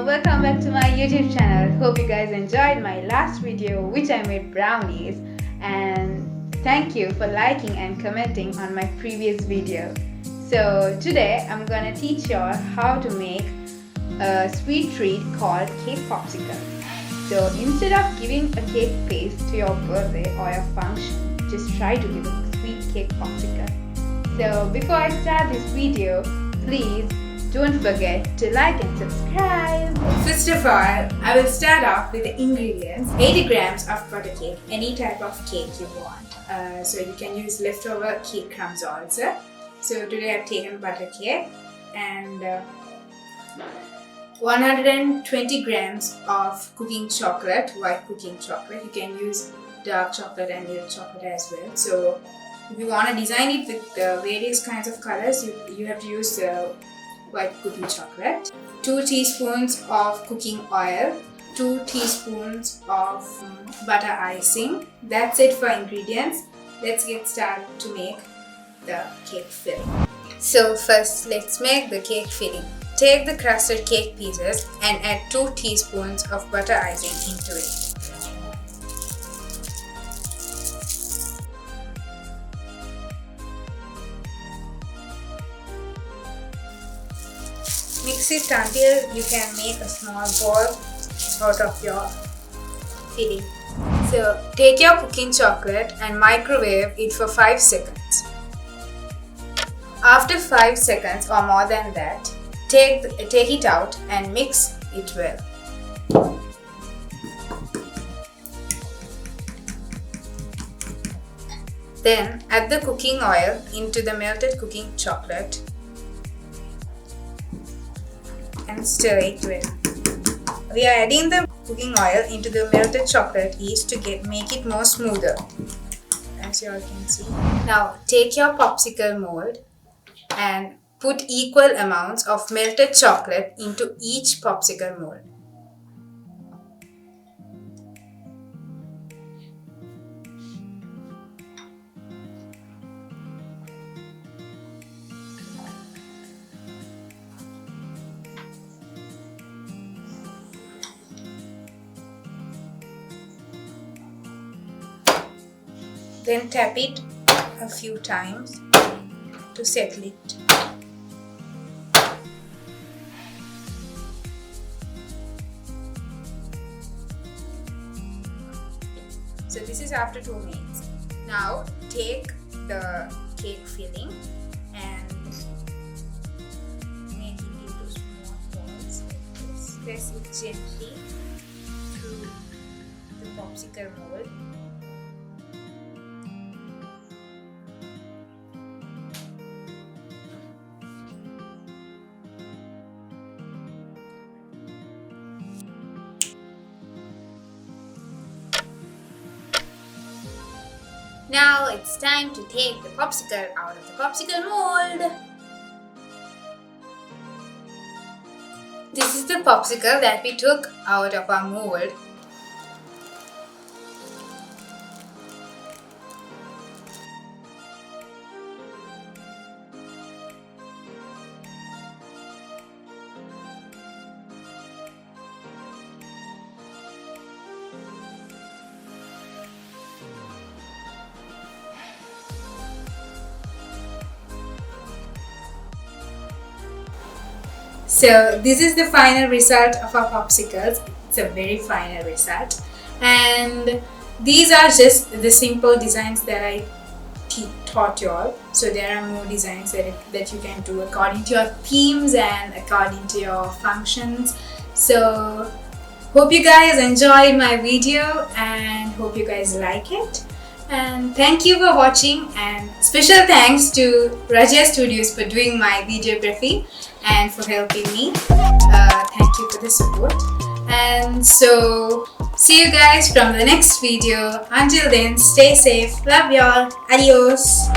welcome back to my YouTube channel. Hope you guys enjoyed my last video which I made brownies, and thank you for liking and commenting on my previous video. So today I'm gonna teach y'all how to make a sweet treat called cake popsicle. So instead of giving a cake paste to your birthday or your function, just try to give a sweet cake popsicle. So before I start this video, please don't forget to like and subscribe. First of all, I will start off with the ingredients. 80 grams of butter cake, any type of cake you want. So you can use leftover cake crumbs also. So today I've taken butter cake and 120 grams of cooking chocolate, white cooking chocolate. You can use dark chocolate and milk chocolate as well. So if you want to design it with various kinds of colors, you have to use white cooking chocolate, 2 teaspoons of cooking oil, 2 teaspoons of butter icing. That's it for ingredients. Let's get started to make the cake filling. So first, let's make the cake filling. Take the crusted cake pieces and add 2 teaspoons of butter icing into it. Mix it until you can make a small ball out of your filling. So take your cooking chocolate and microwave it for 5 seconds. After 5 seconds or more than that, take it out and mix it well. Then add the cooking oil into the melted cooking chocolate and stir it well. We are adding the cooking oil into the melted chocolate yeast to make it more smoother, as you all can see. Now take your popsicle mold and put equal amounts of melted chocolate into each popsicle mold. Then tap it a few times to settle it. So this is after 2 minutes. Now take the cake filling and make it into small balls like this. Press it gently through the popsicle mold. Now it's time to take the popsicle out of the popsicle mold. This is the popsicle that we took out of our mold. So this is the final result of our popsicles. It's a very final result, and these are just the simple designs that I taught you all. So there are more designs that you can do according to your themes and according to your functions. So hope you guys enjoyed my video and hope you guys like it. And thank you for watching, and special thanks to Rajitha Studios for doing my videography and for helping me. Thank you for the support. And so see you guys from the next video. Until then, stay safe. Love y'all. Adios.